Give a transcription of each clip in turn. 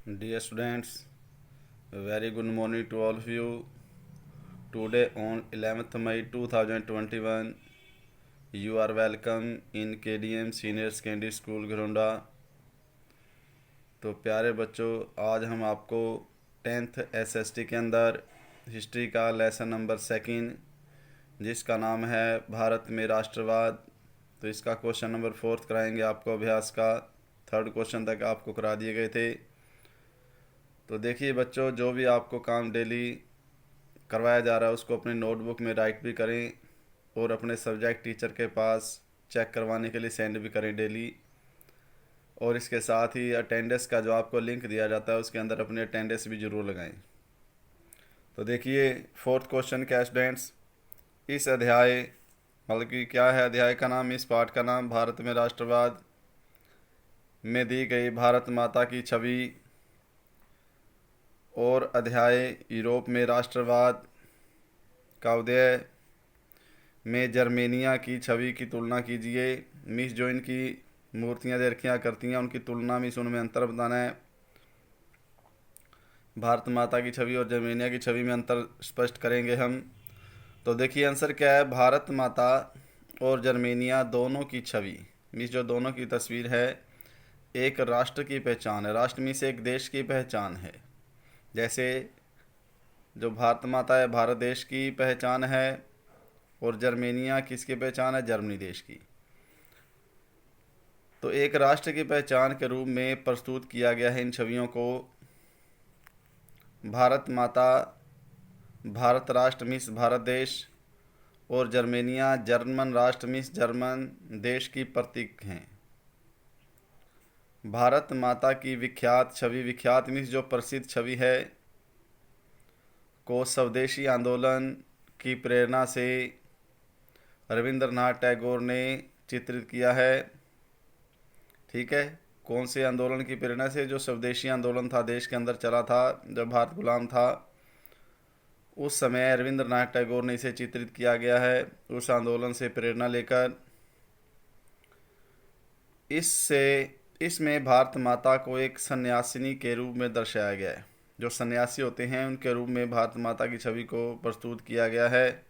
Dear students, very good morning to all of you. Today on 11th May 2021, you are welcome in KDM Senior Secondary School Gharaunda. तो प्यारे बच्चों, आज हम आपको 10th SST के अंदर हिस्ट्री का लेसन नंबर 2 जिसका नाम है भारत में राष्ट्रवाद, तो इसका क्वेश्चन नंबर 4 कराएंगे आपको। अभ्यास का 3rd क्वेश्चन तक आपको करा दिए गए थे। तो देखिए बच्चों, जो भी आपको काम डेली करवाया जा रहा है उसको अपनी नोटबुक में राइट भी करें और अपने सब्जेक्ट टीचर के पास चेक करवाने के लिए सेंड भी करें डेली। और इसके साथ ही अटेंडेंस का जो आपको लिंक दिया जाता है उसके अंदर अपनी अटेंडेंस भी ज़रूर लगाएं। तो देखिए 4th क्वेश्चन क्या स्टूडेंट्स, इस अध्याय मतलब कि क्या है अध्याय का नाम, इस पाठ का नाम भारत में राष्ट्रवाद में दी गई भारत माता की छवि और अध्याय यूरोप में राष्ट्रवाद का उदय में जर्मेनिया की छवि की तुलना कीजिए। मिस जो इनकी मूर्तियाँ देखियाँ करती हैं उनकी तुलना में उनमें अंतर बताना है। भारत माता की छवि और जर्मेनिया की छवि में अंतर स्पष्ट करेंगे हम। तो देखिए आंसर क्या है, भारत माता और जर्मेनिया दोनों की छवि मिस जो दोनों की तस्वीर है एक राष्ट्र की पहचान है। राष्ट्र में से एक देश की पहचान है। जैसे जो भारत माता है भारत देश की पहचान है और जर्मेनिया किसकी पहचान है, जर्मनी देश की। तो एक राष्ट्र की पहचान के रूप में प्रस्तुत किया गया है इन छवियों को। भारत माता भारत राष्ट्र मिस भारत देश और जर्मेनिया जर्मन राष्ट्र मिस जर्मन देश की प्रतीक हैं। भारत माता की विख्यात छवि, विख्यात मिस जो प्रसिद्ध छवि है, को स्वदेशी आंदोलन की प्रेरणा से रविंद्रनाथ टैगोर ने चित्रित किया है। ठीक है, कौन से आंदोलन की प्रेरणा से, जो स्वदेशी आंदोलन था देश के अंदर चला था जब भारत गुलाम था, उस समय रविंद्रनाथ टैगोर ने इसे चित्रित किया गया है। उस आंदोलन से प्रेरणा लेकर इसमें भारत माता को एक सन्यासिनी के रूप में दर्शाया गया है। जो सन्यासी होते हैं उनके रूप में भारत माता की छवि को प्रस्तुत किया गया है।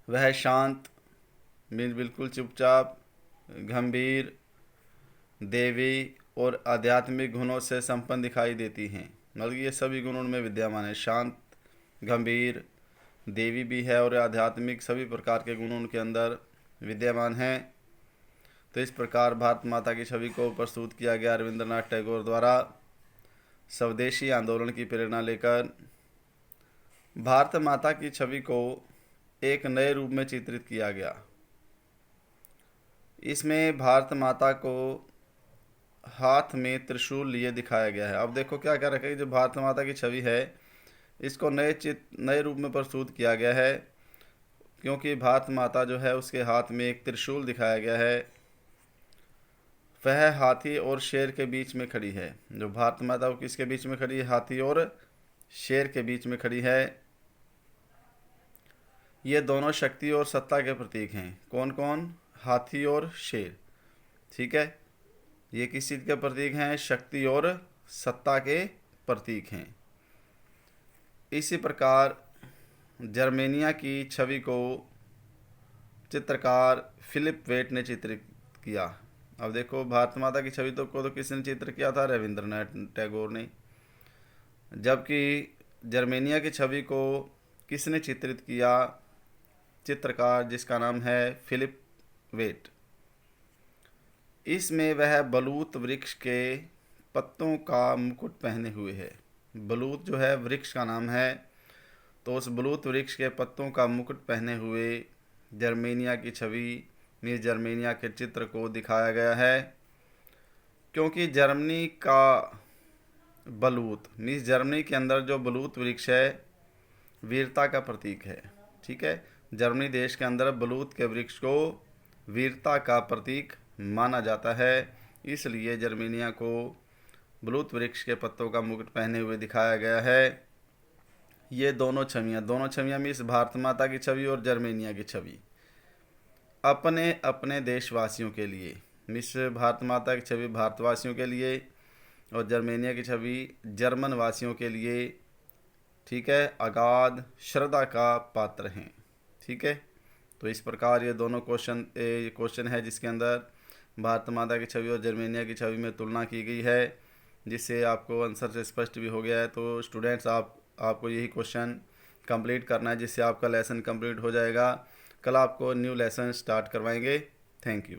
वह शांत, बिल्कुल चुपचाप, गंभीर, देवी और आध्यात्मिक गुणों से संपन्न दिखाई देती हैं। मतलब ये सभी गुण उनमें विद्यमान है। शांत, गंभीर, देवी भी है और आध्यात्मिक, सभी प्रकार के गुण उनके अंदर विद्यमान हैं। तो इस प्रकार भारत माता की छवि को प्रस्तुत किया गया रविंद्रनाथ टैगोर द्वारा स्वदेशी आंदोलन की प्रेरणा लेकर। भारत माता की छवि को एक नए रूप में चित्रित किया गया। इसमें भारत माता को हाथ में त्रिशूल लिए दिखाया गया है। अब देखो क्या क्या रखा है, जो भारत माता की छवि है इसको नए रूप में प्रस्तुत किया गया है, क्योंकि भारत माता जो है उसके हाथ में एक त्रिशूल दिखाया गया है। वह हाथी और शेर के बीच में खड़ी है। जो भारत माता वो किसके बीच में खड़ी है, हाथी और शेर के बीच में खड़ी है। ये दोनों शक्ति और सत्ता के प्रतीक हैं। कौन कौन, हाथी और शेर। ठीक है, ये किस चीज़ के प्रतीक हैं, शक्ति और सत्ता के प्रतीक हैं। इसी प्रकार जर्मेनिया की छवि को चित्रकार फिलिप वेट ने चित्रित किया। अब देखो भारत माता की छवि तो किसने चित्र किया था, रविंद्रनाथ टैगोर ने। जबकि जर्मेनिया की छवि को किसने चित्रित किया, चित्रकार जिसका नाम है फिलिप वेट। इसमें वह बलूत वृक्ष के पत्तों का मुकुट पहने हुए है। बलूत जो है वृक्ष का नाम है, तो उस बलूत वृक्ष के पत्तों का मुकुट पहने हुए जर्मेनिया की छवि में जर्मेनिया के चित्र को दिखाया गया है। क्योंकि जर्मनी का बलूत मीन्स जर्मनी के अंदर जो बलूत वृक्ष है वीरता का प्रतीक है। ठीक है, जर्मनी देश के अंदर बलूत के वृक्ष को वीरता का प्रतीक माना जाता है, इसलिए जर्मेनिया को बलूत वृक्ष के पत्तों का मुकुट पहने हुए दिखाया गया है। ये दोनों छवियाँ मिस भारत माता की छवि और जर्मेनिया की छवि अपने अपने देशवासियों के लिए, मिस भारत माता की छवि भारतवासियों के लिए और जर्मेनिया की छवि जर्मन वासियों के लिए, ठीक है, अगाध श्रद्धा का पात्र हैं। ठीक है, तो इस प्रकार ये दोनों क्वेश्चन है जिसके अंदर भारत माता की छवि और जर्मेनिया की छवि में तुलना की गई है, जिससे आपको आंसर से स्पष्ट भी हो गया है। तो स्टूडेंट्स, आपको यही क्वेश्चन कंप्लीट करना है, जिससे आपका लेसन कंप्लीट हो जाएगा। कल आपको न्यू लेसन स्टार्ट करवाएंगे। Thank you.